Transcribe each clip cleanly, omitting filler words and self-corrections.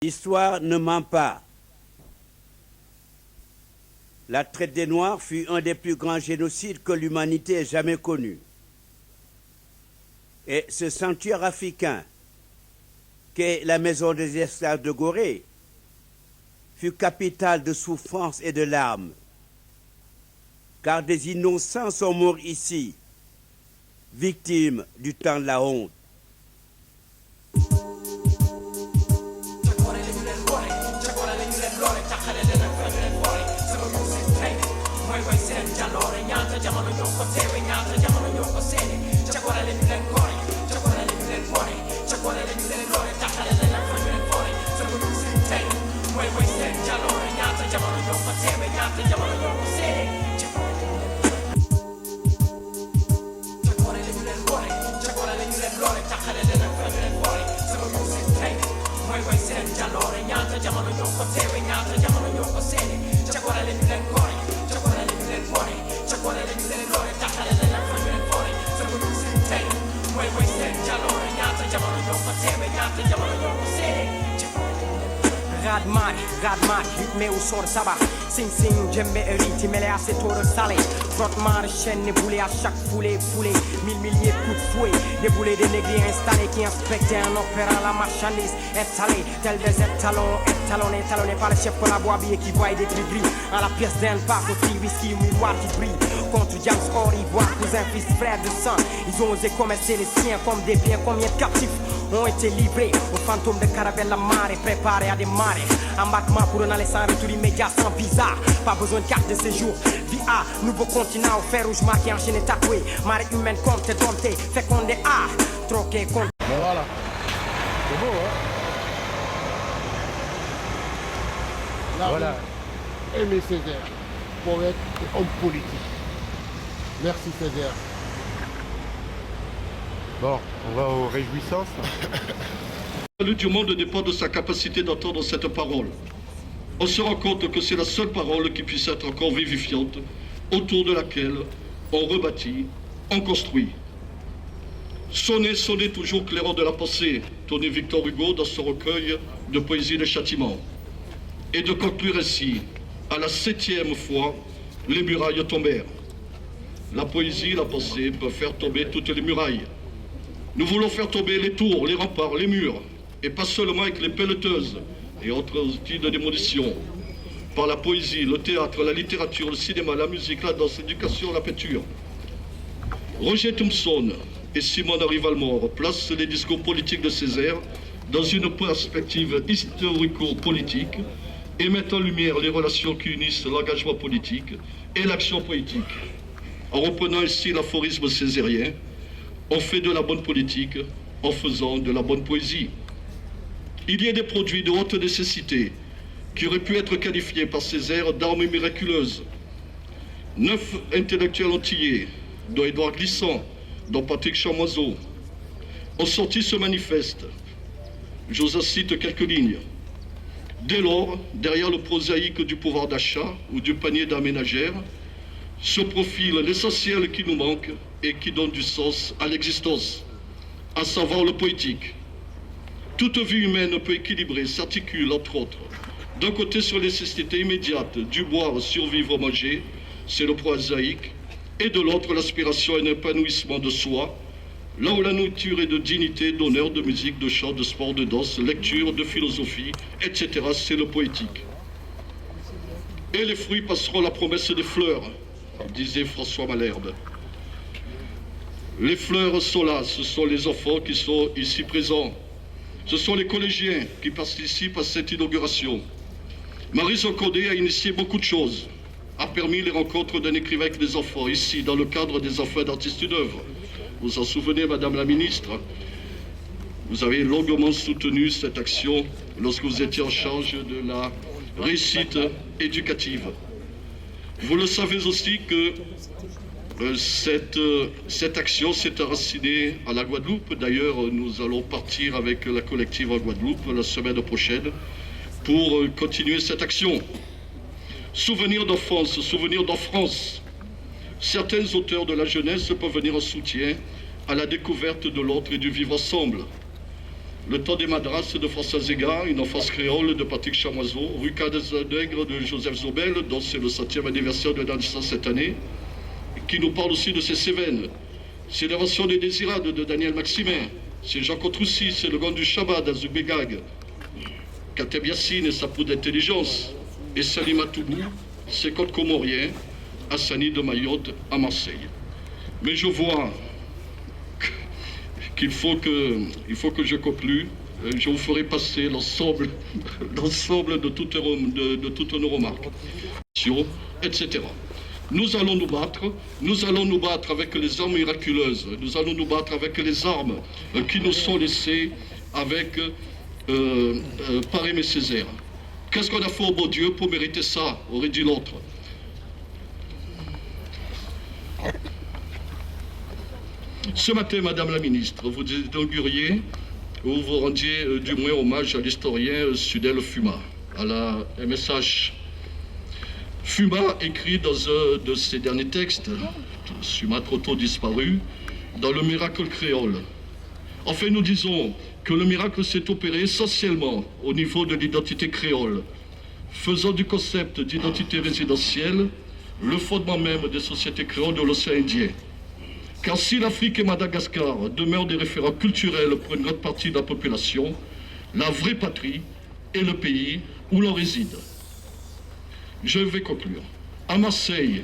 L'histoire ne ment pas. La traite des Noirs fut un des plus grands génocides que l'humanité ait jamais connu. Et ce sanctuaire africain, qu'est la maison des esclaves de Gorée, fut capitale de souffrance et de larmes. Car des innocents sont morts ici, victimes du temps de la honte. Radmar, rythmé au son de sabbat. Sing sing, djembé et riti, mêlé à ces tours salés. Frottement de chaîne, déboulé à chaque foulée. Mille milliers de coups de fouet. Déboulé des négriers installés qui inspectaient un opéra, la marchandise étalée. Tel des étalonnés par le chef qu'on la boit habillé qui voit des tribris. À la pièce d'un parc aussi, whisky, miroir qui brille. Contre James Or, Ivoire, cousin, fils, frère de sang. Ils ont osé commercer les siens comme des biens. Combien de captifs ont été livrés aux fantômes de caravelle la marée, préparés à démarrer. Embarquement pour un aller sans retour immédiat, sans visa. Pas besoin de carte de séjour. Via nouveau continent, au fer rouge marqué, enchaîné, tatoué. Marée humaine, compte, dompté, fécondé, troqué, compte. Ben voilà. C'est beau, hein? Là, voilà. Aimé Césaire, poète et homme politique. Merci Césaire. Bon, on va aux réjouissances. Le salut du monde dépend de sa capacité d'entendre cette parole. On se rend compte que c'est la seule parole qui puisse être encore vivifiante, autour de laquelle on rebâtit, on construit. Sonnez, sonnez toujours clairon de la pensée, tonné Victor Hugo dans son recueil de poésie des châtiments. Et de conclure ainsi, à la 7e fois, les murailles tombèrent. La poésie, la pensée peuvent faire tomber toutes les murailles. Nous voulons faire tomber les tours, les remparts, les murs, et pas seulement avec les pelleteuses et autres outils de démolition. Par la poésie, le théâtre, la littérature, le cinéma, la musique, la danse, l'éducation, la peinture. Roger Thompson et Simone-Henri Valmore placent les discours politiques de Césaire dans une perspective historico-politique et mettent en lumière les relations qui unissent l'engagement politique et l'action poétique. En reprenant ainsi l'aphorisme césarien, on fait de la bonne politique en faisant de la bonne poésie. Il y a des produits de haute nécessité qui auraient pu être qualifiés par Césaire d'armes miraculeuses. 9 intellectuels antillais, dont Édouard Glissant, dont Patrick Chamoiseau, ont sorti ce manifeste. J'ose en cite quelques lignes. Dès lors, derrière le prosaïque du pouvoir d'achat ou du panier d'aménagère, se profile l'essentiel qui nous manque et qui donne du sens à l'existence, à savoir le poétique. Toute vie humaine peut équilibrer, s'articule entre autres. D'un côté sur les nécessités immédiates, du boire, survivre, manger, c'est le prosaïque, et de l'autre l'aspiration à un épanouissement de soi, là où la nourriture est de dignité, d'honneur, de musique, de chant, de sport, de danse, lecture, de philosophie, etc. c'est le poétique. Et les fruits passeront la promesse des fleurs, disait François Malherbe. Les fleurs sont là, ce sont les enfants qui sont ici présents. Ce sont les collégiens qui participent à cette inauguration. Marie Condé a initié beaucoup de choses, a permis les rencontres d'un écrivain avec des enfants, ici, dans le cadre des enfants d'artistes d'une œuvre. Vous vous en souvenez, Madame la Ministre, vous avez longuement soutenu cette action lorsque vous étiez en charge de la réussite éducative. Vous le savez aussi que cette action s'est enracinée à la Guadeloupe. D'ailleurs, nous allons partir avec la collective en Guadeloupe la semaine prochaine pour continuer cette action. Souvenir d'enfance, souvenir d'enfance. Certains auteurs de la jeunesse peuvent venir en soutien à la découverte de l'autre et du vivre ensemble. Le temps des Madras de François Zéga, Une enfance créole de Patrick Chamoiseau, Rue Cadès-Nègre de Joseph Zobel, dont c'est le 100e anniversaire de la naissance cette année, qui nous parle aussi de ses Cévennes. C'est l'invention des Désirades de Daniel Maximin. C'est Jean Controussy, c'est le gant du Shabbat d'Azouk Begag. Kateb Yassine et sa peau d'intelligence. Et Salim Toubou, ses côtes comoriens, Hassani de Mayotte à Marseille. Mais je vois qu'il faut que je conclue. Je vous ferai passer l'ensemble de toutes nos remarques, etc. Nous allons nous battre avec les armes miraculeuses, nous allons nous battre avec les armes qui nous sont laissées avec par Aimé Césaire. Qu'est-ce qu'on a fait au bon Dieu pour mériter ça, aurait dit l'autre. Ce matin, Madame la Ministre, vous inauguriez, ou vous rendiez du moins hommage à l'historien Sudel Fuma, à la MSH. Fuma écrit dans un de ses derniers textes, Fuma trop tôt disparu, dans le miracle créole. Enfin, nous disons que le miracle s'est opéré essentiellement au niveau de l'identité créole, faisant du concept d'identité résidentielle le fondement même des sociétés créoles de l'océan Indien. Car si l'Afrique et Madagascar demeurent des référents culturels pour une grande partie de la population, la vraie patrie est le pays où l'on réside. Je vais conclure. À Marseille,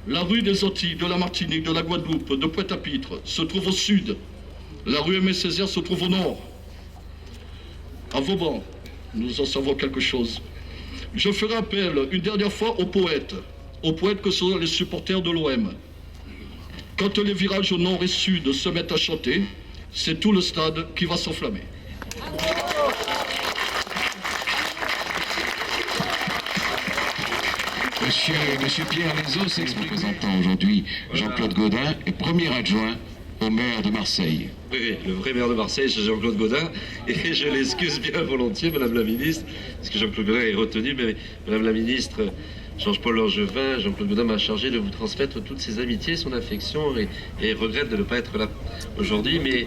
la rue des Antilles, de la Martinique, de la Guadeloupe, de Pointe-à-Pitre se trouve au sud. La rue Aimé Césaire se trouve au nord. À Vauban, nous en savons quelque chose. Je ferai appel une dernière fois aux poètes que sont les supporters de l'OM. Quand les virages au nord et sud se mettent à chanter, c'est tout le stade qui va s'enflammer. Monsieur Pierre Lézot s'exprime. Représentant aujourd'hui Jean-Claude Gaudin est premier adjoint au maire de Marseille. Oui, le vrai maire de Marseille, c'est Jean-Claude Gaudin, et je l'excuse bien volontiers, Madame la Ministre, parce que Jean-Claude Gaudin est retenu, mais Madame la Ministre, Georges-Paul Langevin, Jean-Claude Gaudin m'a chargé de vous transmettre toutes ses amitiés, son affection, et regrette de ne pas être là aujourd'hui, mais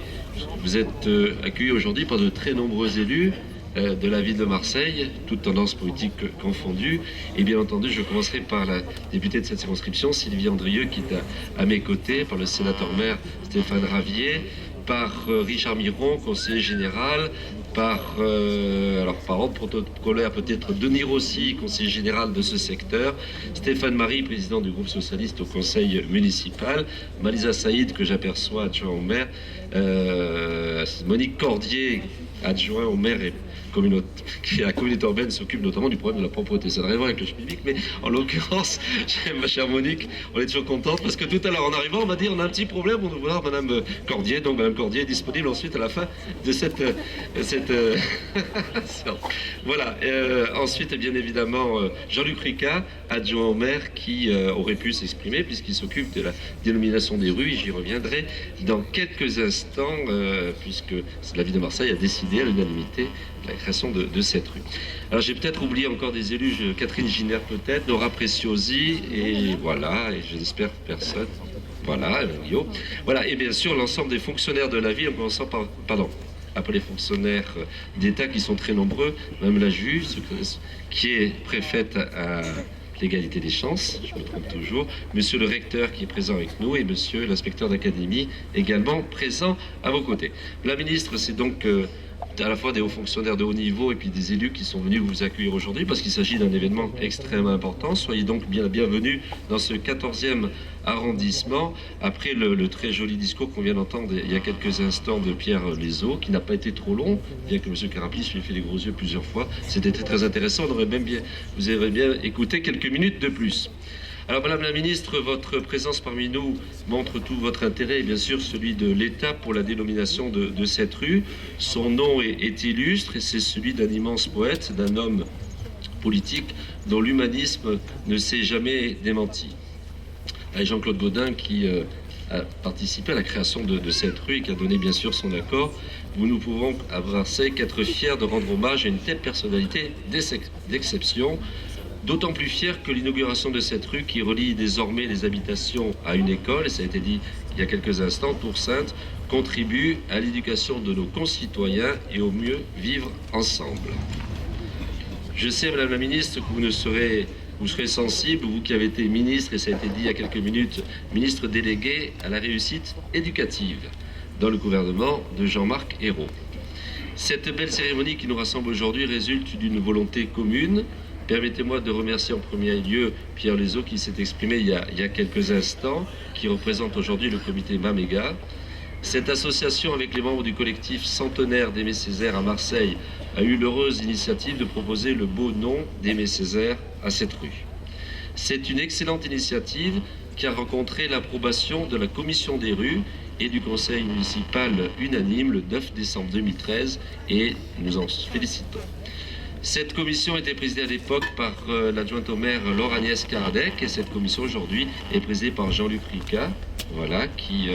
vous êtes accueillis aujourd'hui par de très nombreux élus de la ville de Marseille, toutes tendances politiques confondues. Et bien entendu, je commencerai par la députée de cette circonscription, Sylvie Andrieux, qui est à mes côtés, par le sénateur-maire Stéphane Ravier, par Richard Miron, conseiller général, par ordre protocolaire peut-être Denis Rossi, conseiller général de ce secteur, Stéphane Marie, président du groupe socialiste au conseil municipal, Malisa Saïd, que j'aperçois adjoint au maire, Monique Cordier, adjoint au maire et qui à la communauté urbaine s'occupe notamment du problème de la propreté. Ça n'a rien à voir avec le schmilblick, mais en l'occurrence, ma chère Monique, on est toujours contente parce que tout à l'heure en arrivant, on m'a dit on a un petit problème, on va voir Madame Cordier. Donc Madame Cordier est disponible ensuite à la fin de cette voilà. Ensuite, bien évidemment, Jean-Luc Ricard, adjoint au maire, qui aurait pu s'exprimer puisqu'il s'occupe de la dénomination des rues. J'y reviendrai dans quelques instants puisque la ville de Marseille a décidé à l'unanimité la création de cette rue. Alors j'ai peut-être oublié encore des élus, Catherine Giner peut-être, Nora Preciosi, et voilà, et j'espère personne. Voilà, Guillaume. Voilà, et bien sûr l'ensemble des fonctionnaires de la ville, en commençant par, après les fonctionnaires d'État qui sont très nombreux, même la juge, qui est préfète à l'égalité des chances, je me trompe toujours, monsieur le recteur qui est présent avec nous et monsieur l'inspecteur d'académie également présent à vos côtés. La ministre, c'est donc à la fois des hauts fonctionnaires de haut niveau et puis des élus qui sont venus vous accueillir aujourd'hui parce qu'il s'agit d'un événement extrêmement important. Soyez donc bien bienvenus dans ce 14e arrondissement après le très joli discours qu'on vient d'entendre il y a quelques instants de Pierre Lézot, qui n'a pas été trop long, bien que M. Caraplis lui ait fait des gros yeux plusieurs fois. C'était très intéressant, vous aurez bien écouté quelques minutes de plus. Alors Madame la Ministre, votre présence parmi nous montre tout votre intérêt et bien sûr celui de l'État pour la dénomination de cette rue. Son nom est illustre et c'est celui d'un immense poète, d'un homme politique dont l'humanisme ne s'est jamais démenti. Avec Jean-Claude Gaudin qui a participé à la création de cette rue et qui a donné bien sûr son accord, nous ne pouvons à Marseille qu'être fiers de rendre hommage à une telle personnalité d'exception. D'autant plus fier que l'inauguration de cette rue qui relie désormais les habitations à une école, et ça a été dit il y a quelques instants, Tour Sainte, contribue à l'éducation de nos concitoyens et au mieux vivre ensemble. Je sais, Madame la Ministre, que vous serez sensible, vous qui avez été ministre, et ça a été dit il y a quelques minutes, ministre délégué à la réussite éducative dans le gouvernement de Jean-Marc Ayrault. Cette belle cérémonie qui nous rassemble aujourd'hui résulte d'une volonté commune. Permettez-moi de remercier en premier lieu Pierre Lezeau qui s'est exprimé il y a quelques instants, qui représente aujourd'hui le comité Maméga. Cette association avec les membres du collectif centenaire d'Aimé Césaire à Marseille a eu l'heureuse initiative de proposer le beau nom d'Aimé Césaire à cette rue. C'est une excellente initiative qui a rencontré l'approbation de la commission des rues et du conseil municipal unanime le 9 décembre 2013 et nous en félicitons. Cette commission était présidée à l'époque par l'adjointe au maire Laure Agnès Karadec et cette commission aujourd'hui est présidée par Jean-Luc Rica, voilà, qui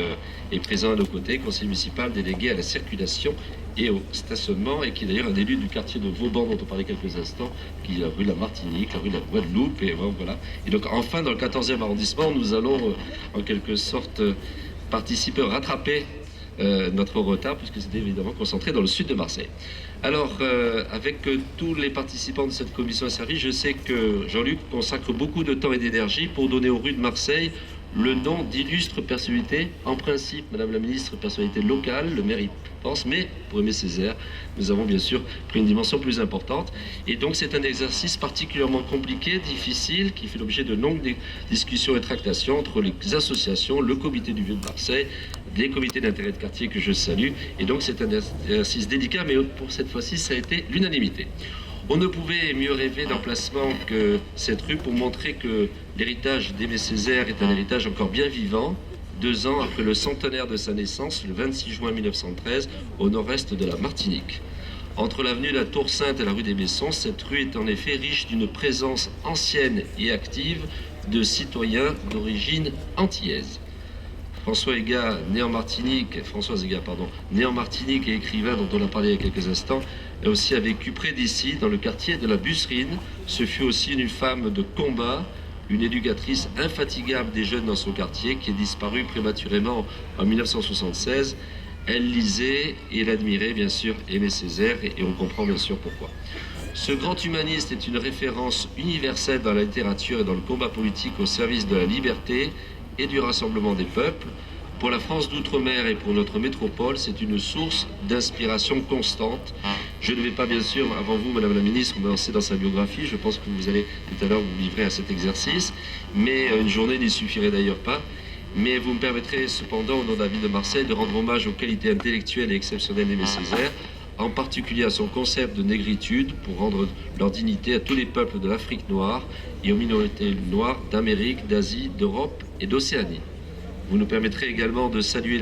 est présent à nos côtés, conseiller municipal délégué à la circulation et au stationnement et qui est d'ailleurs un élu du quartier de Vauban dont on parlait quelques instants, qui est la rue de la Martinique, la rue de la Guadeloupe et voilà. Et donc enfin dans le 14e arrondissement, nous allons en quelque sorte participer, rattraper notre retard puisque c'était évidemment concentré dans le sud de Marseille. Alors, avec tous les participants de cette commission à service, je sais que Jean-Luc consacre beaucoup de temps et d'énergie pour donner aux rues de Marseille le nom d'illustre personnalité. En principe, Madame la Ministre, personnalité locale, le maire y pense, mais pour Aimé Césaire, nous avons bien sûr pris une dimension plus importante. Et donc, c'est un exercice particulièrement compliqué, difficile, qui fait l'objet de longues discussions et tractations entre les associations, le comité du Vieux de Marseille, des comités d'intérêt de quartier que je salue. Et donc, c'est un exercice délicat, mais pour cette fois-ci, ça a été l'unanimité. On ne pouvait mieux rêver d'emplacement que cette rue pour montrer que l'héritage d'Aimé Césaire est un héritage encore bien vivant, 2 ans après le centenaire de sa naissance, le 26 juin 1913, au nord-est de la Martinique. Entre l'avenue de la Tour-Sainte et la rue des Bessons, cette rue est en effet riche d'une présence ancienne et active de citoyens d'origine antillaise. Françoise Ega, né en Martinique et écrivain dont on a parlé il y a quelques instants, aussi a vécu près d'ici, dans le quartier de la Busserine. Ce fut aussi une femme de combat, une éducatrice infatigable des jeunes dans son quartier, qui est disparue prématurément en 1976. Elle lisait et elle admirait bien sûr Aimé Césaire et on comprend bien sûr pourquoi. Ce grand humaniste est une référence universelle dans la littérature et dans le combat politique au service de la liberté et du rassemblement des peuples. Pour la France d'outre-mer et pour notre métropole, c'est une source d'inspiration constante. Je ne vais pas, bien sûr, avant vous, Madame la Ministre, me lancer dans sa biographie. Je pense que vous allez, tout à l'heure, vous livrez à cet exercice. Mais une journée n'y suffirait d'ailleurs pas. Mais vous me permettrez cependant, au nom de la ville de Marseille, de rendre hommage aux qualités intellectuelles et exceptionnelles d'Aimé Césaire, en particulier à son concept de négritude, pour rendre leur dignité à tous les peuples de l'Afrique noire et aux minorités noires d'Amérique, d'Asie, d'Europe et d'Océanie. Vous nous permettrez également de saluer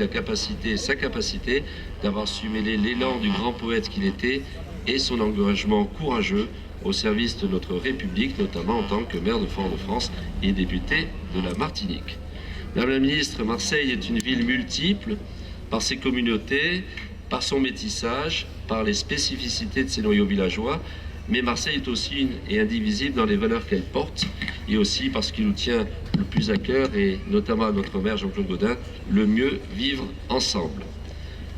sa capacité d'avoir su mêler l'élan du grand poète qu'il était et son engagement courageux au service de notre République, notamment en tant que maire de Fort-de-France et député de la Martinique. Madame la Ministre, Marseille est une ville multiple par ses communautés, par son métissage, par les spécificités de ses noyaux villageois, mais Marseille est aussi indivisible dans les valeurs qu'elle porte et aussi parce qu'il nous tient le plus à cœur et notamment à notre maire Jean-Claude Gaudin, le mieux vivre ensemble.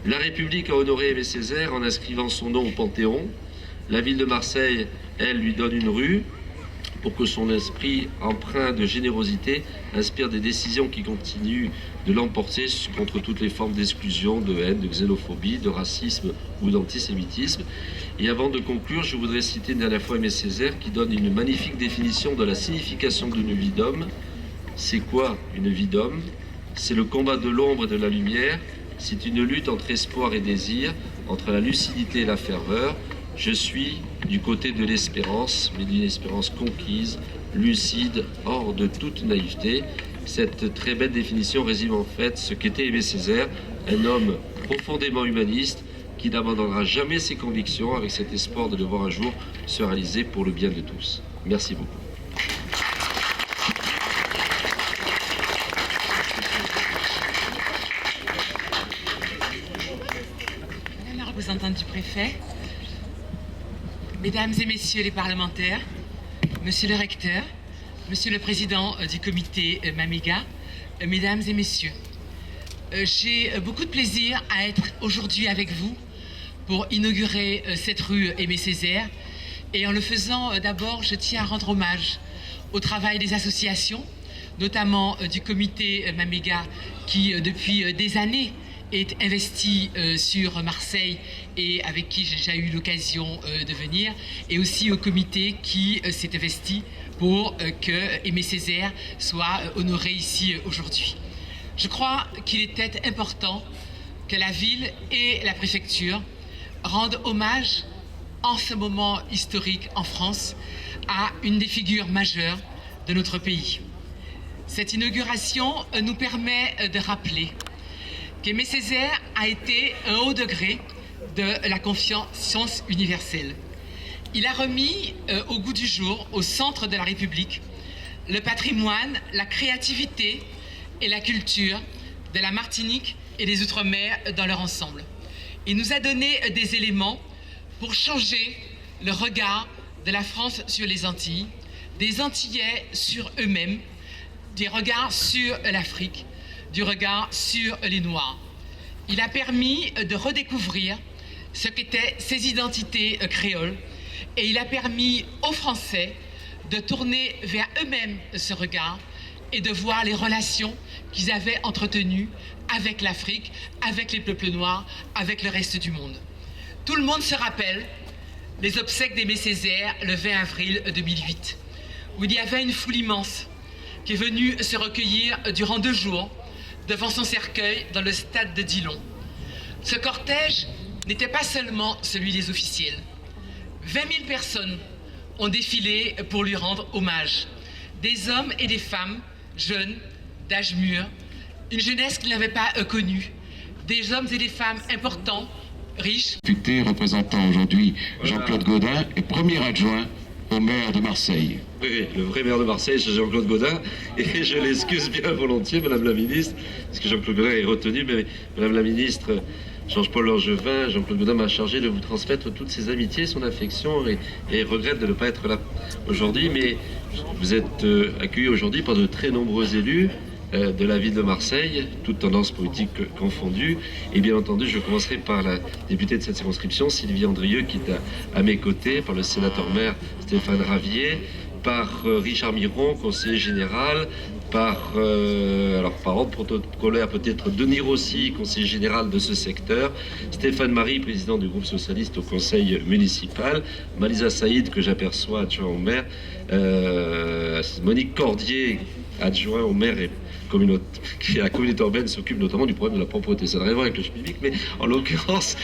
La République a honoré Aimé Césaire en inscrivant son nom au Panthéon. La ville de Marseille, elle, lui donne une rue pour que son esprit empreint de générosité inspire des décisions qui continuent de l'emporter contre toutes les formes d'exclusion, de haine, de xénophobie, de racisme ou d'antisémitisme. Et avant de conclure, je voudrais citer une dernière fois Aimé Césaire qui donne une magnifique définition de la signification d'une vie d'homme. C'est quoi une vie d'homme? C'est le combat de l'ombre et de la lumière, c'est une lutte entre espoir et désir, entre la lucidité et la ferveur. Je suis du côté de l'espérance, mais d'une espérance conquise, lucide, hors de toute naïveté. Cette très belle définition résume en fait ce qu'était Aimé Césaire, un homme profondément humaniste qui n'abandonnera jamais ses convictions avec cet espoir de le voir un jour se réaliser pour le bien de tous. Merci beaucoup. Madame la représentante du préfet, Mesdames et Messieurs les parlementaires, Monsieur le recteur, Monsieur le président du comité Maméga, Mesdames et Messieurs, J'ai beaucoup de plaisir à être aujourd'hui avec vous pour inaugurer cette rue Aimé Césaire. Et en le faisant, d'abord, je tiens à rendre hommage au travail des associations, notamment du comité Maméga, qui depuis des années est investi sur Marseille et avec qui j'ai déjà eu l'occasion de venir, et aussi au comité qui s'est investi pour que Aimé Césaire soit honoré ici aujourd'hui. Je crois qu'il était important que la ville et la préfecture rendent hommage en ce moment historique en France à une des figures majeures de notre pays. Cette inauguration nous permet de rappeler qu'Aimé Césaire a été un haut degré de la conscience universelle. Il a remis au goût du jour, au centre de la République, le patrimoine, la créativité et la culture de la Martinique et des Outre-mer dans leur ensemble. Il nous a donné des éléments pour changer le regard de la France sur les Antilles, des Antillais sur eux-mêmes, des regards sur l'Afrique, du regard sur les Noirs. Il a permis de redécouvrir ce qu'étaient ces identités créoles et il a permis aux Français de tourner vers eux-mêmes ce regard et de voir les relations qu'ils avaient entretenues avec l'Afrique, avec les peuples noirs, avec le reste du monde. Tout le monde se rappelle les obsèques d'Aimé Césaire le 20 avril 2008, où il y avait une foule immense qui est venue se recueillir durant 2 jours devant son cercueil dans le stade de Dillon. Ce cortège n'était pas seulement celui des officiels. 20 000 personnes ont défilé pour lui rendre hommage. Des hommes et des femmes, jeunes, d'âge mûr, une jeunesse qu'il n'avait pas connue, des hommes et des femmes importants, riches. Député représentant aujourd'hui Jean-Claude Gaudin est premier adjoint au maire de Marseille. Oui, le vrai maire de Marseille, c'est Jean-Claude Gaudin, et je l'excuse bien volontiers, Madame la Ministre, parce que Jean-Claude Gaudin est retenu, mais Madame la Ministre, Georges-Paul Langevin, Jean-Claude Gaudin m'a chargé de vous transmettre toutes ses amitiés, son affection, et regrette de ne pas être là aujourd'hui, mais vous êtes accueillis aujourd'hui par de très nombreux élus de la ville de Marseille, toutes tendances politiques confondues. Et bien entendu, je commencerai par la députée de cette circonscription, Sylvie Andrieux, qui est à mes côtés, par le sénateur-maire Stéphane Ravier, par Richard Miron, conseiller général, par ordre protocolaire peut-être Denis Rossi, conseiller général de ce secteur, Stéphane Marie, président du groupe socialiste au conseil municipal, Malisa Saïd, que j'aperçois adjoint au maire, Monique Cordier, adjoint au maire et qui est la communauté urbaine, s'occupe notamment du problème de la propreté. Ça n'a rien à voir avec le public, mais en l'occurrence,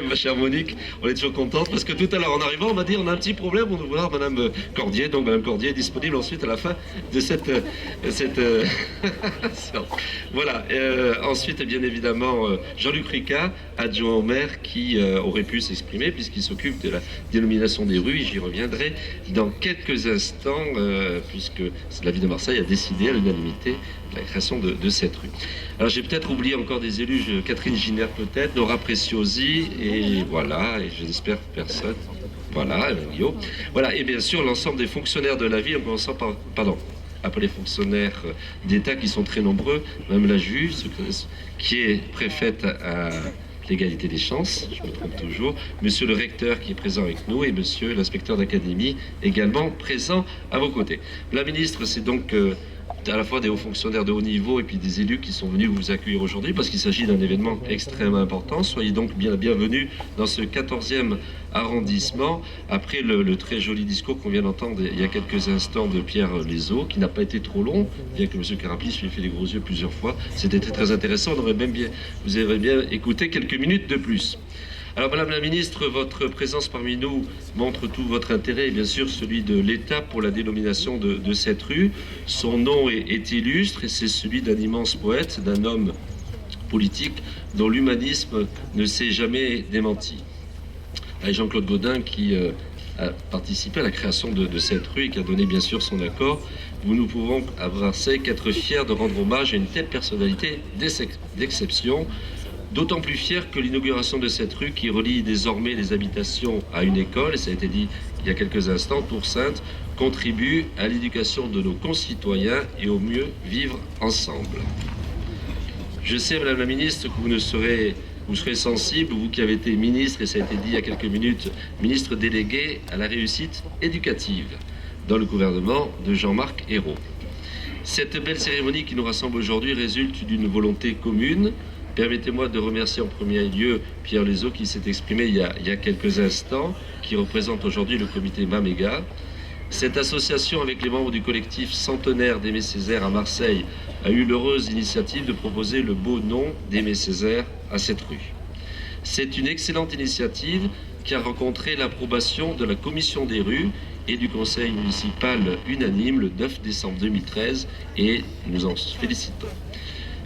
ma chère Monique, on est toujours contente parce que tout à l'heure en arrivant, on m'a dit on a un petit problème, on doit voir Madame Cordier. Donc Madame Cordier est disponible ensuite à la fin de cette voilà. Ensuite, bien évidemment, Jean-Luc Ricard, adjoint au maire, qui aurait pu s'exprimer puisqu'il s'occupe de la dénomination des rues. J'y reviendrai dans quelques instants, puisque la ville de Marseille a décidé à l'unanimité la création de cette rue. Alors j'ai peut-être oublié encore des élus, Catherine Giner peut-être, Nora Preciosi, et voilà, et j'espère personne. Voilà, Guillaume. Voilà, et bien sûr l'ensemble des fonctionnaires de la ville, en commençant par, après les fonctionnaires d'État qui sont très nombreux, même la juge, qui est préfète à l'égalité des chances, je me trompe toujours, monsieur le recteur qui est présent avec nous et monsieur l'inspecteur d'académie également présent à vos côtés. La ministre, c'est donc à la fois des hauts fonctionnaires de haut niveau et puis des élus qui sont venus vous accueillir aujourd'hui parce qu'il s'agit d'un événement extrêmement important. Soyez donc bien bienvenus dans ce 14e arrondissement après le très joli discours qu'on vient d'entendre il y a quelques instants de Pierre Lezeau, qui n'a pas été trop long, bien que M. Caraplis lui ait fait les gros yeux plusieurs fois. C'était très intéressant, vous aurez bien écouté quelques minutes de plus. Alors Madame la Ministre, votre présence parmi nous montre tout votre intérêt et bien sûr celui de l'État pour la dénomination de cette rue. Son nom est illustre et c'est celui d'un immense poète, d'un homme politique dont l'humanisme ne s'est jamais démenti. Avec Jean-Claude Gaudin qui a participé à la création de cette rue et qui a donné bien sûr son accord, nous ne pouvons à Marseille qu'être fiers de rendre hommage à une telle personnalité d'exception. D'autant plus fier que l'inauguration de cette rue qui relie désormais les habitations à une école, et ça a été dit il y a quelques instants, Tour-Sainte, contribue à l'éducation de nos concitoyens et au mieux vivre ensemble. Je sais, Madame la Ministre, que vous serez sensible, vous qui avez été ministre, et ça a été dit il y a quelques minutes, ministre délégué à la réussite éducative dans le gouvernement de Jean-Marc Ayrault. Cette belle cérémonie qui nous rassemble aujourd'hui résulte d'une volonté commune. Permettez-moi de remercier en premier lieu Pierre Lezeau qui s'est exprimé il y a quelques instants, qui représente aujourd'hui le comité Mamega. Cette association avec les membres du collectif centenaire d'Aimé Césaire à Marseille a eu l'heureuse initiative de proposer le beau nom d'Aimé Césaire à cette rue. C'est une excellente initiative qui a rencontré l'approbation de la commission des rues et du conseil municipal unanime le 9 décembre 2013 et nous en félicitons.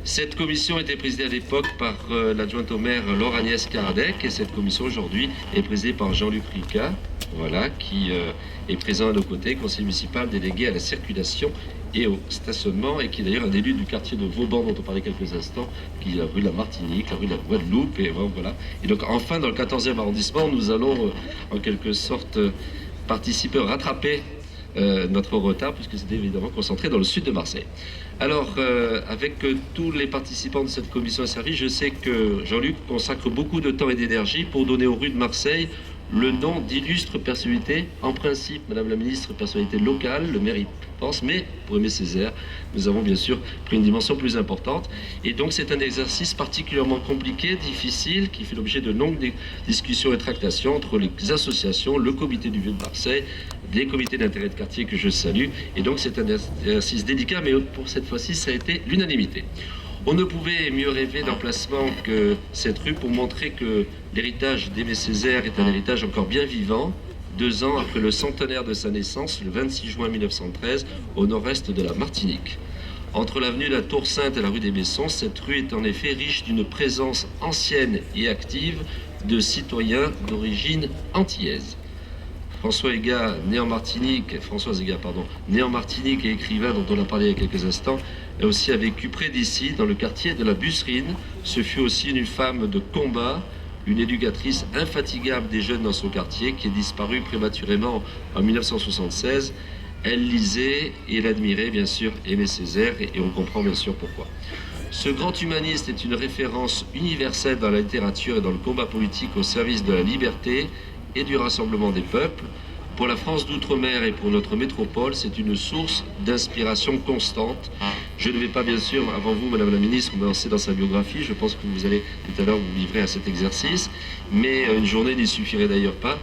Cette commission était présidée à l'époque par l'adjointe au maire Laure-Agnès Karadec et cette commission aujourd'hui est présidée par Jean-Luc Rica, voilà, qui est présent à nos côtés, conseiller municipal délégué à la circulation et au stationnement et qui est d'ailleurs un élu du quartier de Vauban dont on parlait quelques instants, qui est la rue de la Martinique, la rue de la Guadeloupe et voilà. Et donc enfin dans le 14e arrondissement, nous allons en quelque sorte participer, rattraper notre retard puisque c'était évidemment concentré dans le sud de Marseille. Alors avec tous les participants de cette commission à service, je sais que Jean-Luc consacre beaucoup de temps et d'énergie pour donner aux rues de Marseille le nom d'illustres personnalités, en principe, Madame la Ministre, personnalité locale, le maire y pense, mais pour Aimé Césaire, nous avons bien sûr pris une dimension plus importante. Et donc c'est un exercice particulièrement compliqué, difficile, qui fait l'objet de longues discussions et tractations entre les associations, le comité du Vieux de Marseille, des comités d'intérêt de quartier que je salue. Et donc c'est un exercice délicat, mais pour cette fois-ci, ça a été l'unanimité. On ne pouvait mieux rêver d'emplacement que cette rue pour montrer que l'héritage d'Aimé Césaire est un héritage encore bien vivant, 2 ans après le centenaire de sa naissance, le 26 juin 1913, au nord-est de la Martinique. Entre l'avenue de la Tour-Sainte et la rue des Bessons, cette rue est en effet riche d'une présence ancienne et active de citoyens d'origine antillaise. Françoise Ega, né en Martinique et écrivain dont on a parlé il y a quelques instants, a aussi vécu près d'ici, dans le quartier de la Busserine. Ce fut aussi une femme de combat, une éducatrice infatigable des jeunes dans son quartier, qui est disparue prématurément en 1976. Elle lisait et elle admirait bien sûr Aimé Césaire et on comprend bien sûr pourquoi. Ce grand humaniste est une référence universelle dans la littérature et dans le combat politique au service de la liberté et du rassemblement des peuples. Pour la France d'outre-mer et pour notre métropole, c'est une source d'inspiration constante. Je ne vais pas, bien sûr, avant vous, Madame la Ministre, me lancer dans sa biographie. Je pense que vous allez tout à l'heure vous livrer à cet exercice. Mais une journée n'y suffirait d'ailleurs pas.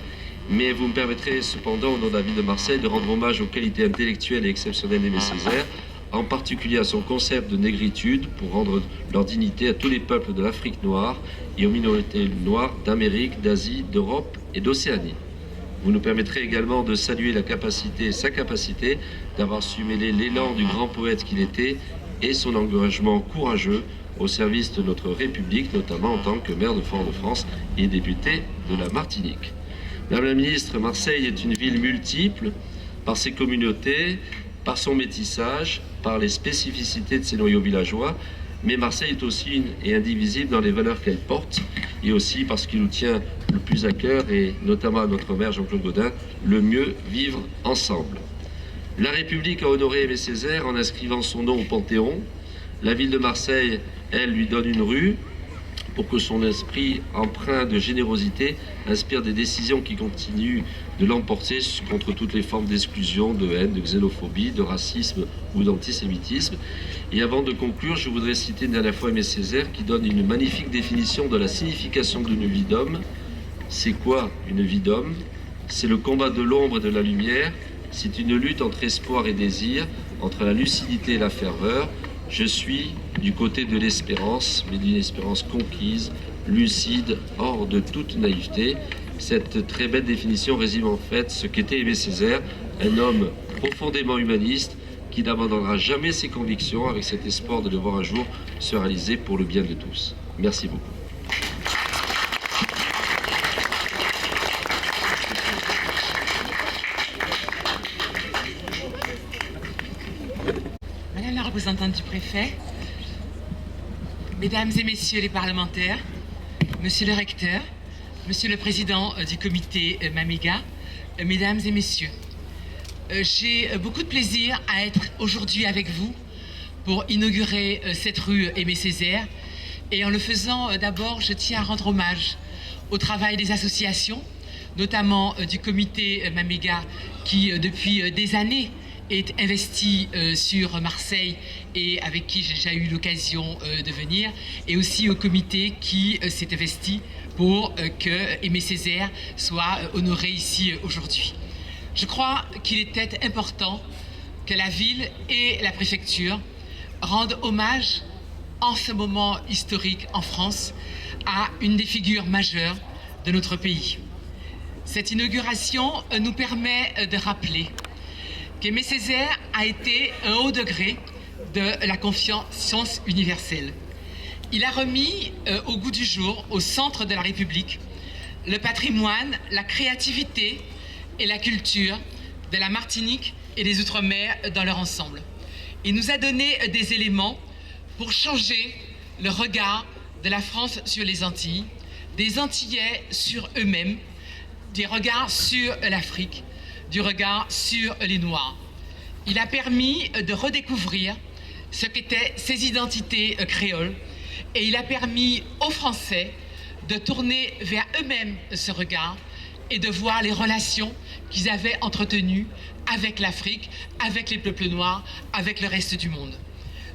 Mais vous me permettrez cependant, au nom de la ville de Marseille, de rendre hommage aux qualités intellectuelles et exceptionnelles d'Aimé Césaire, en particulier à son concept de négritude, pour rendre leur dignité à tous les peuples de l'Afrique noire et aux minorités noires d'Amérique, d'Asie, d'Europe et d'Océanie. Vous nous permettrez également de saluer sa capacité d'avoir su mêler l'élan du grand poète qu'il était et son engagement courageux au service de notre République, notamment en tant que maire de Fort-de-France et député de la Martinique. Madame la Ministre, Marseille est une ville multiple par ses communautés, par son métissage, par les spécificités de ses noyaux villageois, mais Marseille est aussi indivisible dans les valeurs qu'elle porte et aussi parce qu'il nous tient le plus à cœur et notamment à notre maire Jean-Claude Gaudin, le mieux vivre ensemble. La République a honoré Aimé Césaire en inscrivant son nom au Panthéon. La ville de Marseille, elle, lui donne une rue pour que son esprit empreint de générosité inspire des décisions qui continuent de l'emporter contre toutes les formes d'exclusion, de haine, de xénophobie, de racisme ou d'antisémitisme. Et avant de conclure, je voudrais citer une dernière fois Aimé Césaire qui donne une magnifique définition de la signification d'une vie d'homme. C'est quoi une vie d'homme? C'est le combat de l'ombre et de la lumière, c'est une lutte entre espoir et désir, entre la lucidité et la ferveur. Je suis du côté de l'espérance, mais d'une espérance conquise, lucide, hors de toute naïveté. Cette très belle définition résume en fait ce qu'était Aimé Césaire, un homme profondément humaniste qui n'abandonnera jamais ses convictions avec cet espoir de le voir un jour se réaliser pour le bien de tous. Merci beaucoup. Madame la représentante du préfet, Mesdames et Messieurs les parlementaires, Monsieur le recteur, Monsieur le président du comité Mamega, Mesdames et Messieurs, j'ai beaucoup de plaisir à être aujourd'hui avec vous pour inaugurer cette rue Aimé Césaire Et en le faisant, d'abord, je tiens à rendre hommage au travail des associations, notamment du comité Mamega, qui depuis des années est investi sur Marseille et avec qui j'ai déjà eu l'occasion de venir, et aussi au comité qui s'est investi pour que Aimé Césaire soit honoré ici aujourd'hui. Je crois qu'il était important que la ville et la préfecture rendent hommage en ce moment historique en France à une des figures majeures de notre pays. Cette inauguration nous permet de rappeler qu'Aimé Césaire a été un haut degré de la conscience universelle. Il a remis au goût du jour, au centre de la République, le patrimoine, la créativité et la culture de la Martinique et des Outre-mer dans leur ensemble. Il nous a donné des éléments pour changer le regard de la France sur les Antilles, des Antillais sur eux-mêmes, des regards sur l'Afrique, du regard sur les Noirs. Il a permis de redécouvrir ce qu'étaient ces identités créoles et il a permis aux Français de tourner vers eux-mêmes ce regard et de voir les relations qu'ils avaient entretenues avec l'Afrique, avec les peuples noirs, avec le reste du monde.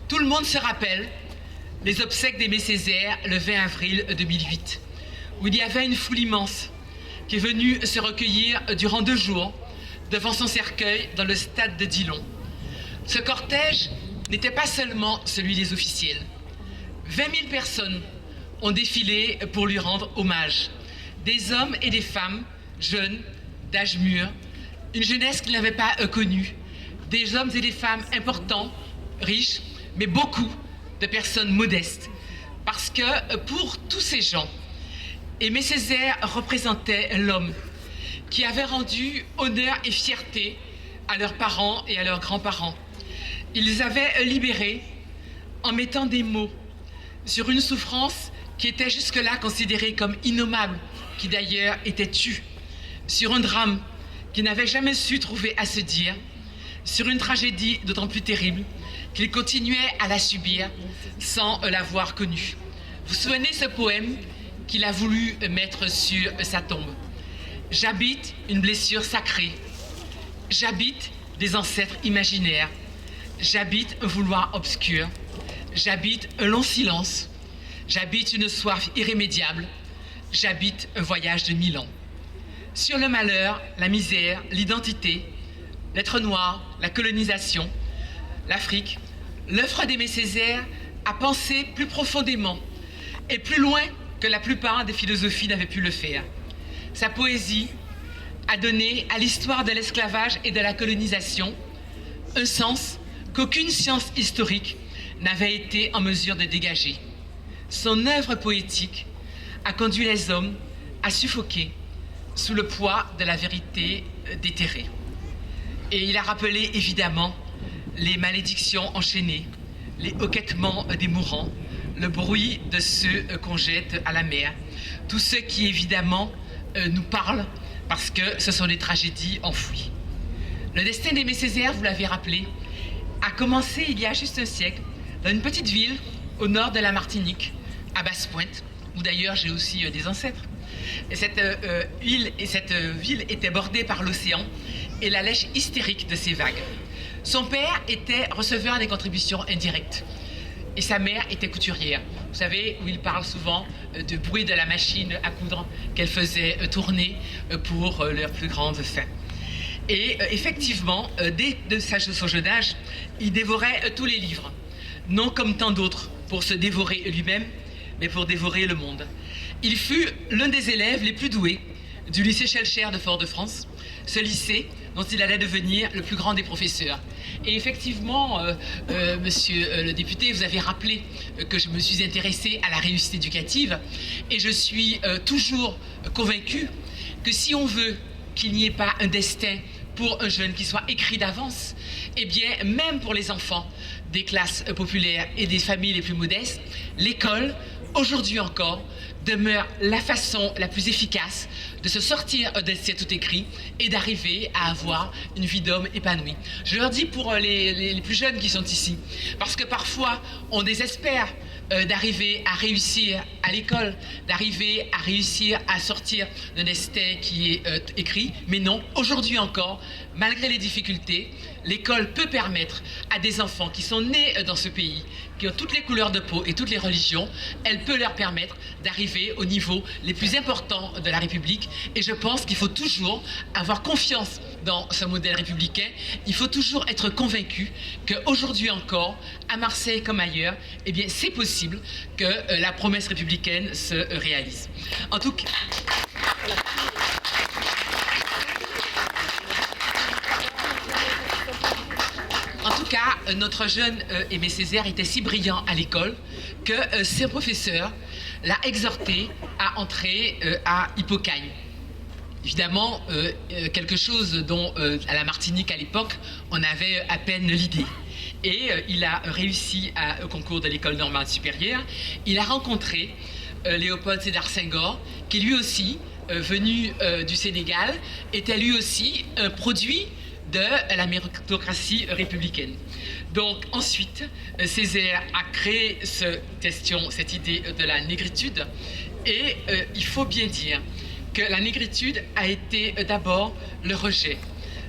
Tout le monde se rappelle les obsèques d'Aimé Césaire le 20 avril 2008, où il y avait une foule immense qui est venue se recueillir durant 2 jours devant son cercueil dans le stade de Dillon. Ce cortège n'était pas seulement celui des officiels. 20 000 personnes ont défilé pour lui rendre hommage. Des hommes et des femmes, jeunes, d'âge mûr, une jeunesse qu'il n'avait pas connue, des hommes et des femmes importants, riches, mais beaucoup de personnes modestes. Parce que pour tous ces gens, Aimé Césaire représentait l'homme qui avait rendu honneur et fierté à leurs parents et à leurs grands-parents. Il les avait libérés en mettant des mots sur une souffrance qui était jusque-là considérée comme innommable, qui d'ailleurs était tue, sur un drame qu'il n'avait jamais su trouver à se dire, sur une tragédie d'autant plus terrible qu'il continuait à la subir sans l'avoir connue. Vous vous souvenez ce poème qu'il a voulu mettre sur sa tombe? J'habite une blessure sacrée, j'habite des ancêtres imaginaires, j'habite un vouloir obscur, j'habite un long silence, j'habite une soif irrémédiable, j'habite un voyage de 1000 ans. Sur le malheur, la misère, l'identité, l'être noir, la colonisation, l'Afrique, l'œuvre d'Aimé Césaire a pensé plus profondément et plus loin que la plupart des philosophies n'avaient pu le faire. Sa poésie a donné à l'histoire de l'esclavage et de la colonisation un sens qu'aucune science historique n'avait été en mesure de dégager. Son œuvre poétique a conduit les hommes à suffoquer sous le poids de la vérité déterrée. Et il a rappelé évidemment les malédictions enchaînées, les hoquetements des mourants, le bruit de ceux qu'on jette à la mer, tout ce qui évidemment nous parle parce que ce sont des tragédies enfouies. Le destin d'Aimé Césaire, vous l'avez rappelé, a commencé il y a juste un siècle dans une petite ville au nord de la Martinique, à Basse-Pointe, où d'ailleurs j'ai aussi des ancêtres. Et cette ville était bordée par l'océan et la lèche hystérique de ses vagues. Son père était receveur des contributions indirectes et sa mère était couturière. Vous savez, où il parle souvent du bruit de la machine à coudre qu'elle faisait tourner pour leurs plus grandes fins. Et effectivement, dès son jeune âge, il dévorait tous les livres, non comme tant d'autres pour se dévorer lui-même, mais pour dévorer le monde. Il fut l'un des élèves les plus doués du lycée Schellcher de Fort-de-France, ce lycée dont il allait devenir le plus grand des professeurs. Et effectivement, monsieur le député, vous avez rappelé que je me suis intéressée à la réussite éducative et je suis toujours convaincue que si on veut qu'il n'y ait pas un destin pour un jeune qui soit écrit d'avance, eh bien, même pour les enfants des classes populaires et des familles les plus modestes, l'école, aujourd'hui encore, demeure la façon la plus efficace de se sortir de cet tout écrit et d'arriver à avoir une vie d'homme épanouie. Je leur dis pour les plus jeunes qui sont ici, parce que parfois on désespère d'arriver à réussir à l'école, d'arriver à réussir à sortir d'un destin qui est écrit, mais non, aujourd'hui encore, malgré les difficultés, l'école peut permettre à des enfants qui sont nés dans ce pays, qui ont toutes les couleurs de peau et toutes les religions, elle peut leur permettre d'arriver au niveau les plus importants de la République. Et je pense qu'il faut toujours avoir confiance dans ce modèle républicain. Il faut toujours être convaincu qu'aujourd'hui encore, à Marseille comme ailleurs, eh bien, c'est possible que la promesse républicaine se réalise. En tout cas... En tout cas, notre jeune Aimé Césaire était si brillant à l'école que ses professeurs l'a exhorté à entrer à Hippocagne. Évidemment, quelque chose dont à la Martinique à l'époque, on avait à peine l'idée. Et il a réussi au concours de l'école normale supérieure. Il a rencontré Léopold Sédar Senghor, qui lui aussi, venu du Sénégal, était lui aussi un produit de la méritocratie républicaine. Donc ensuite, Césaire a créé cette idée de la négritude, et il faut bien dire que la négritude a été d'abord le rejet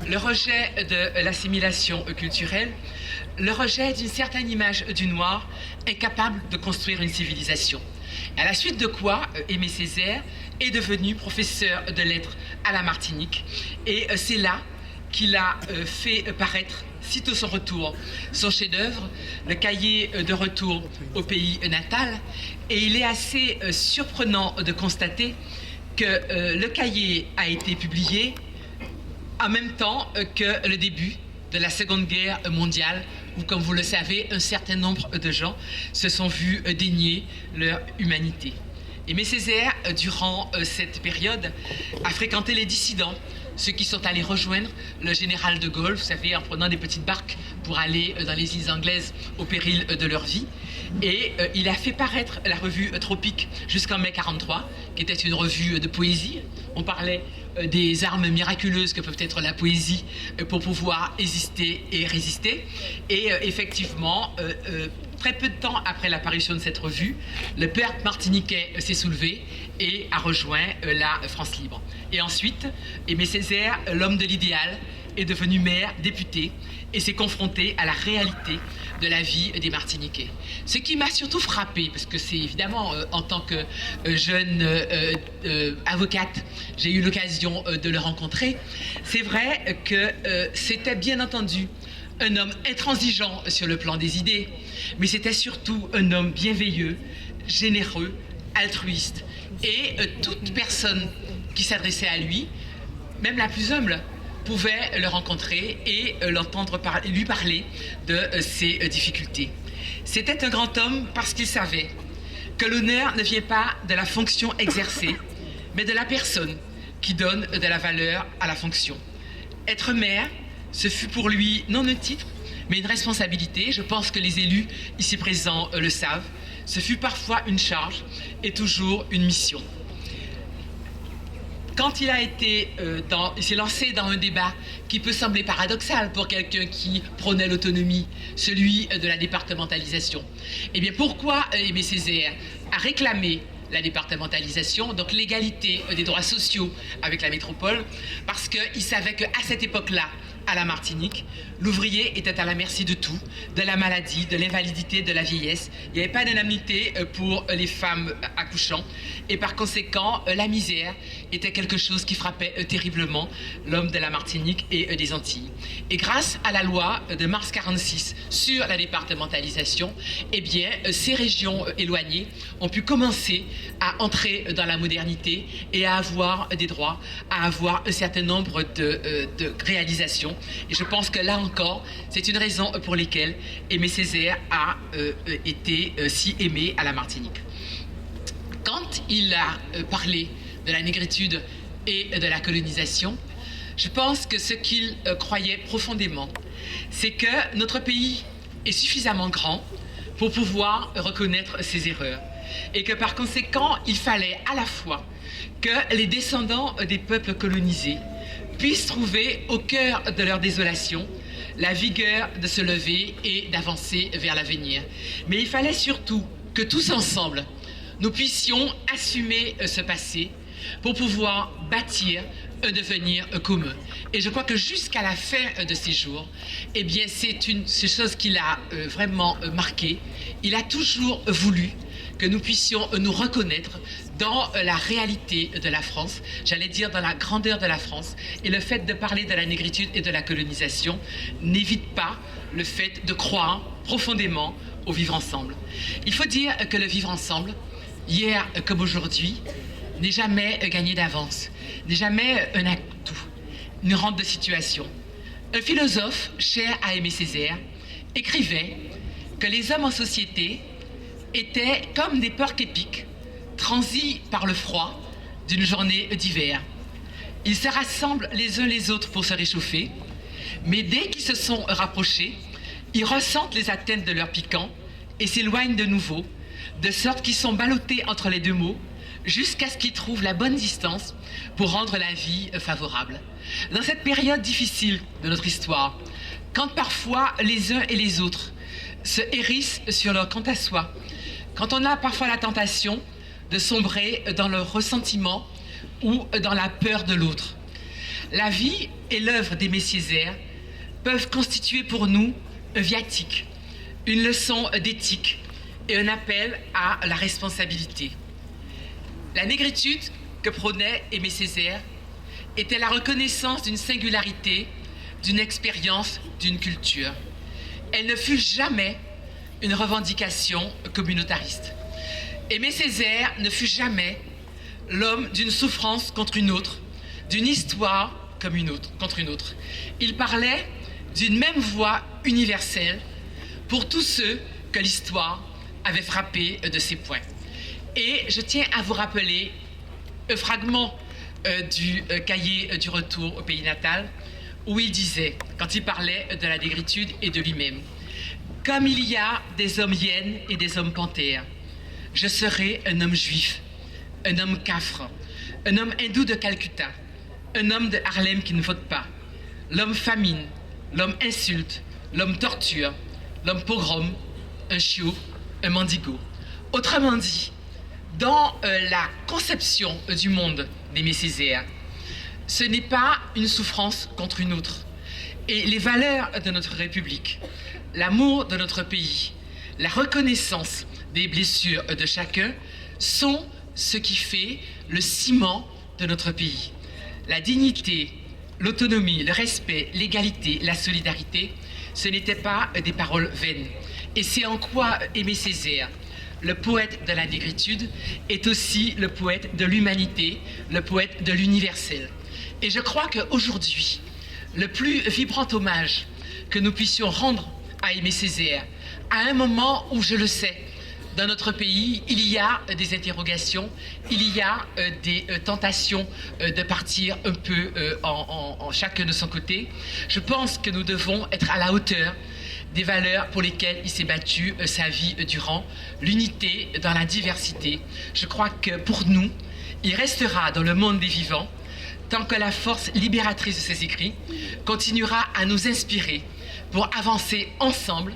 de l'assimilation culturelle, le rejet d'une certaine image du noir incapable de construire une civilisation. À la suite de quoi, Aimé Césaire est devenu professeur de lettres à la Martinique, et c'est là qu'il a fait paraître, sitôt son retour, son chef-d'œuvre, le cahier de retour au pays natal. Et il est assez surprenant de constater que le cahier a été publié en même temps que le début de la Seconde Guerre mondiale, où, comme vous le savez, un certain nombre de gens se sont vus dénier leur humanité. Aimé Césaire, durant cette période, a fréquenté les dissidents, ceux qui sont allés rejoindre le général de Gaulle, vous savez, en prenant des petites barques pour aller dans les îles anglaises au péril de leur vie. Et il a fait paraître la revue Tropique jusqu'en mai 1943, qui était une revue de poésie. On parlait des armes miraculeuses que peuvent être la poésie pour pouvoir exister et résister. Et effectivement, très peu de temps après l'apparition de cette revue, le peuple martiniquais s'est soulevé et a rejoint la France libre. Et ensuite, Aimé Césaire, l'homme de l'idéal, est devenu maire, député, et s'est confronté à la réalité de la vie des Martiniquais. Ce qui m'a surtout frappé, parce que c'est évidemment en tant que jeune avocate, j'ai eu l'occasion de le rencontrer, c'est vrai que c'était bien entendu un homme intransigeant sur le plan des idées, mais c'était surtout un homme bienveilleux, généreux, altruiste. Et toute personne qui s'adressait à lui, même la plus humble, pouvait le rencontrer et l'entendre lui parler de ses difficultés. C'était un grand homme parce qu'il savait que l'honneur ne vient pas de la fonction exercée, mais de la personne qui donne de la valeur à la fonction. Être maire, ce fut pour lui non un titre, mais une responsabilité. Je pense que les élus ici présents le savent. Ce fut parfois une charge et toujours une mission. Quand il s'est lancé dans un débat qui peut sembler paradoxal pour quelqu'un qui prônait l'autonomie, celui de la départementalisation, eh bien pourquoi Aimé Césaire a réclamé la départementalisation, donc l'égalité des droits sociaux avec la métropole, parce qu'il savait qu'à cette époque-là, à la Martinique, l'ouvrier était à la merci de tout, de la maladie, de l'invalidité, de la vieillesse. Il n'y avait pas d'indemnité pour les femmes accouchant, et par conséquent, la misère était quelque chose qui frappait terriblement l'homme de la Martinique et des Antilles. Et grâce à la loi de mars 1946 sur la départementalisation, eh bien, ces régions éloignées ont pu commencer à entrer dans la modernité et à avoir des droits, à avoir un certain nombre de réalisations. Et je pense que là encore, c'est une raison pour laquelle Aimé Césaire a été si aimé à la Martinique. Quand il a parlé de la négritude et de la colonisation, je pense que ce qu'il croyait profondément, c'est que notre pays est suffisamment grand pour pouvoir reconnaître ses erreurs. et que par conséquent, il fallait à la fois que les descendants des peuples colonisés puissent trouver au cœur de leur désolation la vigueur de se lever et d'avancer vers l'avenir. Mais il fallait surtout que tous ensemble, nous puissions assumer ce passé pour pouvoir bâtir un devenir commun. Et je crois que jusqu'à la fin de ses jours, eh bien, c'est une chose qu'il a vraiment marqué. Il a toujours voulu que nous puissions nous reconnaître dans la réalité de la France, j'allais dire dans la grandeur de la France. Et le fait de parler de la négritude et de la colonisation n'évite pas le fait de croire profondément au vivre ensemble. Il faut dire que le vivre ensemble, hier comme aujourd'hui, n'est jamais gagné d'avance, n'est jamais un atout, une rente de situation. Un philosophe cher à Aimé Césaire écrivait que les hommes en société étaient comme des porcs épics, transis par le froid d'une journée d'hiver. Ils se rassemblent les uns les autres pour se réchauffer, mais dès qu'ils se sont rapprochés, ils ressentent les atteintes de leur piquant et s'éloignent de nouveau, de sorte qu'ils sont ballottés entre les deux mots, jusqu'à ce qu'ils trouvent la bonne distance pour rendre la vie favorable. Dans cette période difficile de notre histoire, quand parfois les uns et les autres se hérissent sur leur quant à soi, quand on a parfois la tentation de sombrer dans le ressentiment ou dans la peur de l'autre, la vie et l'œuvre d'Aimé Césaire peuvent constituer pour nous un viatique, une leçon d'éthique et un appel à la responsabilité. La négritude que prônait Aimé Césaire était la reconnaissance d'une singularité, d'une expérience, d'une culture. Elle ne fut jamais une revendication communautariste. Aimé Césaire ne fut jamais l'homme d'une souffrance contre une autre, d'une histoire comme une autre, contre une autre. Il parlait d'une même voix universelle pour tous ceux que l'histoire avait frappé de ses poings. Et je tiens à vous rappeler un fragment du cahier du retour au pays natal, où il disait, quand il parlait de la négritude et de lui-même, « Comme il y a des hommes hyènes et des hommes panthères, je serai un homme juif, un homme cafre, un homme hindou de Calcutta, un homme de Harlem qui ne vote pas, l'homme famine, l'homme insulte, l'homme torture, l'homme pogrom, un chiot, un mendigo. » Autrement dit, dans la conception du monde d'Aimé Césaire, ce n'est pas une souffrance contre une autre. Et les valeurs de notre République, l'amour de notre pays, la reconnaissance des blessures de chacun sont ce qui fait le ciment de notre pays. La dignité, l'autonomie, le respect, l'égalité, la solidarité, ce n'étaient pas des paroles vaines. Et c'est en quoi Aimé Césaire, le poète de la négritude, est aussi le poète de l'humanité, le poète de l'universel. Et je crois qu'aujourd'hui, le plus vibrant hommage que nous puissions rendre à Aimé Césaire, à un moment où, je le sais, dans notre pays, il y a des interrogations, il y a des tentations de partir un peu en chacun de son côté. Je pense que nous devons être à la hauteur des valeurs pour lesquelles il s'est battu sa vie durant, l'unité dans la diversité. Je crois que pour nous, il restera dans le monde des vivants tant que la force libératrice de ses écrits continuera à nous inspirer pour avancer ensemble,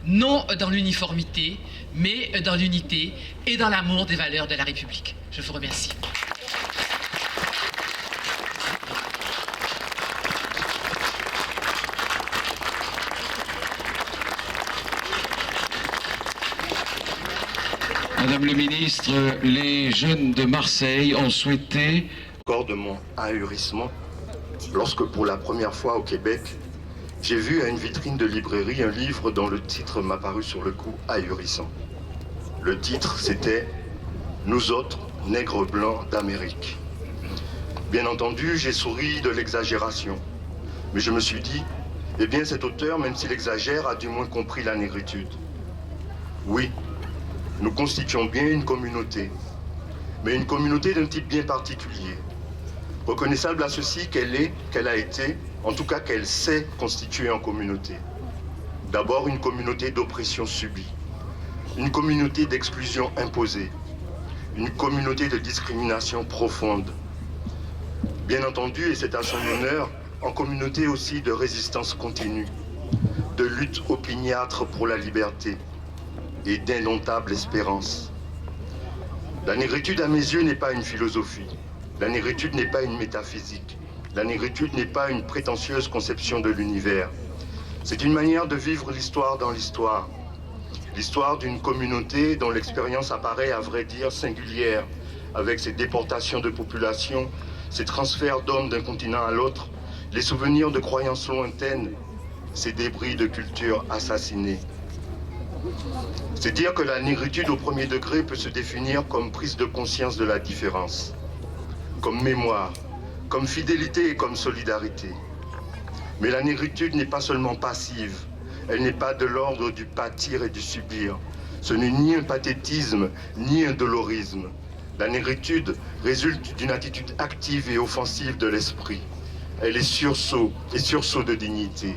non dans l'uniformité, mais dans l'unité et dans l'amour des valeurs de la République. Je vous remercie. Madame le ministre, les jeunes de Marseille ont souhaité... Encore de mon ahurissement, lorsque pour la première fois au Québec, j'ai vu à une vitrine de librairie un livre dont le titre m'a paru sur le coup ahurissant. Le titre, c'était « Nous autres, nègres blancs d'Amérique ». Bien entendu, j'ai souri de l'exagération, mais je me suis dit, eh bien cet auteur, même s'il exagère, a du moins compris la négritude. Oui, nous constituons bien une communauté, mais une communauté d'un type bien particulier, reconnaissable à ceci qu'elle a été, en tout cas qu'elle s'est constituée en communauté. D'abord une communauté d'oppression subie, une communauté d'exclusion imposée, une communauté de discrimination profonde. Bien entendu, et c'est à son honneur, en communauté aussi de résistance continue, de lutte opiniâtre pour la liberté et d'indomptable espérance. La négritude, à mes yeux, n'est pas une philosophie. La négritude n'est pas une métaphysique. La négritude n'est pas une prétentieuse conception de l'univers. C'est une manière de vivre l'histoire dans l'histoire. L'histoire d'une communauté dont l'expérience apparaît, à vrai dire, singulière, avec ses déportations de population, ses transferts d'hommes d'un continent à l'autre, les souvenirs de croyances lointaines, ces débris de cultures assassinées. C'est dire que la négritude au premier degré peut se définir comme prise de conscience de la différence, comme mémoire, comme fidélité et comme solidarité. Mais la négritude n'est pas seulement passive, elle n'est pas de l'ordre du pâtir et du subir. Ce n'est ni un pathétisme, ni un dolorisme. La négritude résulte d'une attitude active et offensive de l'esprit. Elle est sursaut et sursaut de dignité.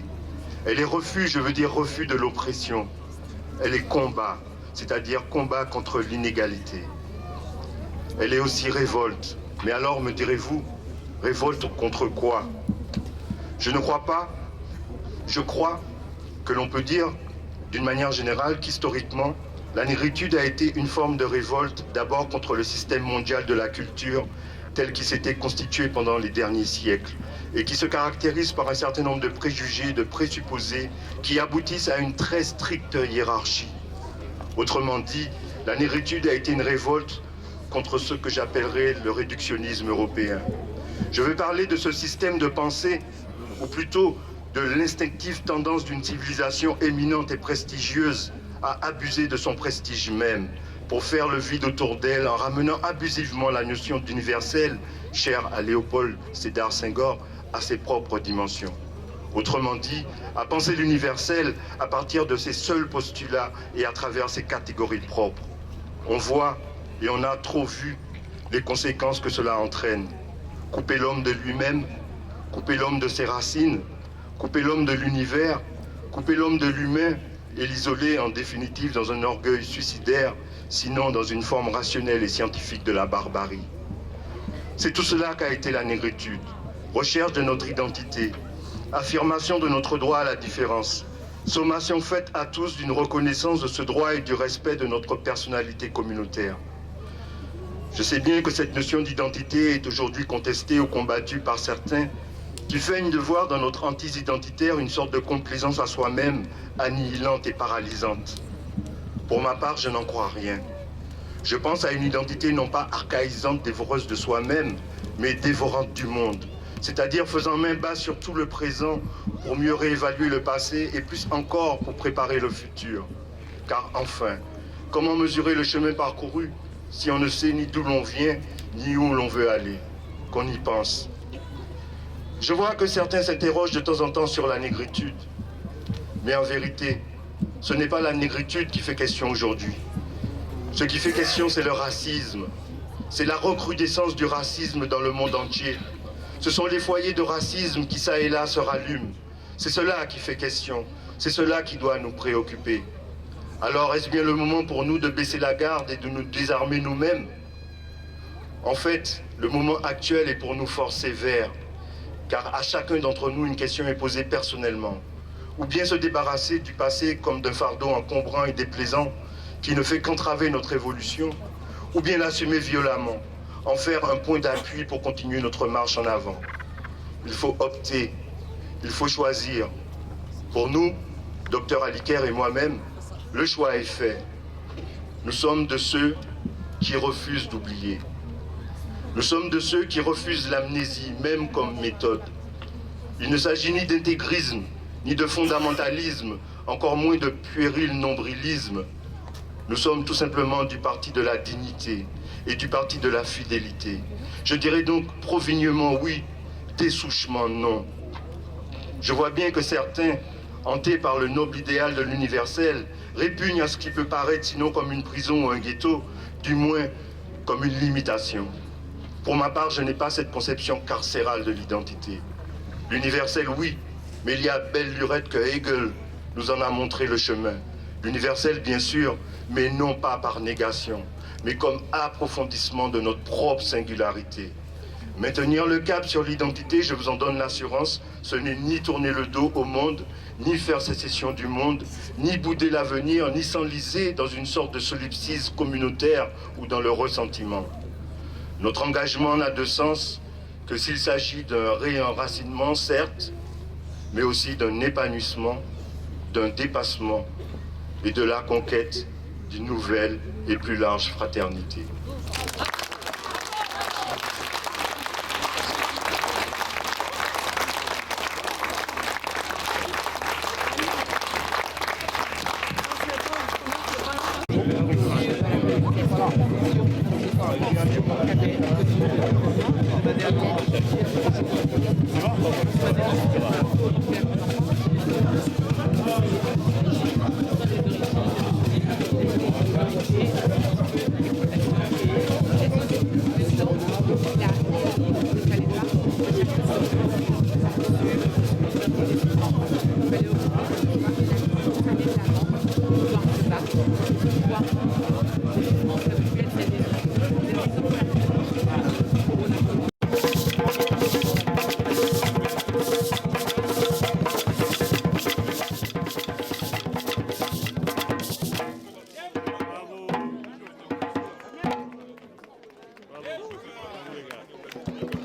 Elle est refus, je veux dire refus de l'oppression. Elle est combat, c'est-à-dire combat contre l'inégalité. Elle est aussi révolte. Mais alors, me direz-vous, révolte contre quoi? Je ne crois pas. Je crois que l'on peut dire, d'une manière générale, qu'historiquement, la négritude a été une forme de révolte, d'abord contre le système mondial de la culture, tel qu'il s'était constitué pendant les derniers siècles, et qui se caractérise par un certain nombre de préjugés, de présupposés, qui aboutissent à une très stricte hiérarchie. Autrement dit, la négritude a été une révolte contre ce que j'appellerais le réductionnisme européen. Je veux parler de ce système de pensée, ou plutôt de l'instinctive tendance d'une civilisation éminente et prestigieuse à abuser de son prestige même, pour faire le vide autour d'elle en ramenant abusivement la notion d'universel, chère à Léopold Sédar Senghor, à ses propres dimensions. Autrement dit, à penser l'universel à partir de ses seuls postulats et à travers ses catégories propres. On voit, et on a trop vu, les conséquences que cela entraîne. Couper l'homme de lui-même, couper l'homme de ses racines, couper l'homme de l'univers, couper l'homme de l'humain et l'isoler en définitive dans un orgueil suicidaire, sinon dans une forme rationnelle et scientifique de la barbarie. C'est tout cela qu'a été la négritude. Recherche de notre identité, affirmation de notre droit à la différence, sommation faite à tous d'une reconnaissance de ce droit et du respect de notre personnalité communautaire. Je sais bien que cette notion d'identité est aujourd'hui contestée ou combattue par certains qui feignent de voir dans notre hantise identitaire une sorte de complaisance à soi-même, annihilante et paralysante. Pour ma part, je n'en crois rien. Je pense à une identité non pas archaïsante, dévoreuse de soi-même, mais dévorante du monde, c'est-à-dire faisant main basse sur tout le présent pour mieux réévaluer le passé et plus encore pour préparer le futur. Car enfin, comment mesurer le chemin parcouru si on ne sait ni d'où l'on vient, ni où l'on veut aller? Qu'on y pense. Je vois que certains s'interrogent de temps en temps sur la négritude. Mais en vérité, ce n'est pas la négritude qui fait question aujourd'hui. Ce qui fait question, c'est le racisme. C'est la recrudescence du racisme dans le monde entier. Ce sont les foyers de racisme qui, ça et là, se rallument. C'est cela qui fait question. C'est cela qui doit nous préoccuper. Alors, est-ce bien le moment pour nous de baisser la garde et de nous désarmer nous-mêmes? En fait, le moment actuel est pour nous fort sévère, car à chacun d'entre nous, une question est posée personnellement. Ou bien se débarrasser du passé comme d'un fardeau encombrant et déplaisant qui ne fait qu'entraver notre évolution, ou bien l'assumer violemment, en faire un point d'appui pour continuer notre marche en avant. Il faut opter, il faut choisir. Pour nous, Dr Aliker et moi-même, le choix est fait. Nous sommes de ceux qui refusent d'oublier. Nous sommes de ceux qui refusent l'amnésie, même comme méthode. Il ne s'agit ni d'intégrisme, ni de fondamentalisme, encore moins de puéril nombrilisme. Nous sommes tout simplement du parti de la dignité et du parti de la fidélité. Je dirais donc provignellement oui, dessouchement non. Je vois bien que certains, hantés par le noble idéal de l'universel, répugnent à ce qui peut paraître sinon comme une prison ou un ghetto, du moins comme une limitation. Pour ma part, je n'ai pas cette conception carcérale de l'identité. L'universel, oui, mais il y a belle lurette que Hegel nous en a montré le chemin. Universel, bien sûr, mais non pas par négation, mais comme approfondissement de notre propre singularité. Maintenir le cap sur l'identité, je vous en donne l'assurance, ce n'est ni tourner le dos au monde, ni faire sécession du monde, ni bouder l'avenir, ni s'enliser dans une sorte de solipsisme communautaire ou dans le ressentiment. Notre engagement n'a de sens que s'il s'agit d'un réenracinement, certes, mais aussi d'un épanouissement, d'un dépassement et de la conquête d'une nouvelle et plus large fraternité. Bravo les gars.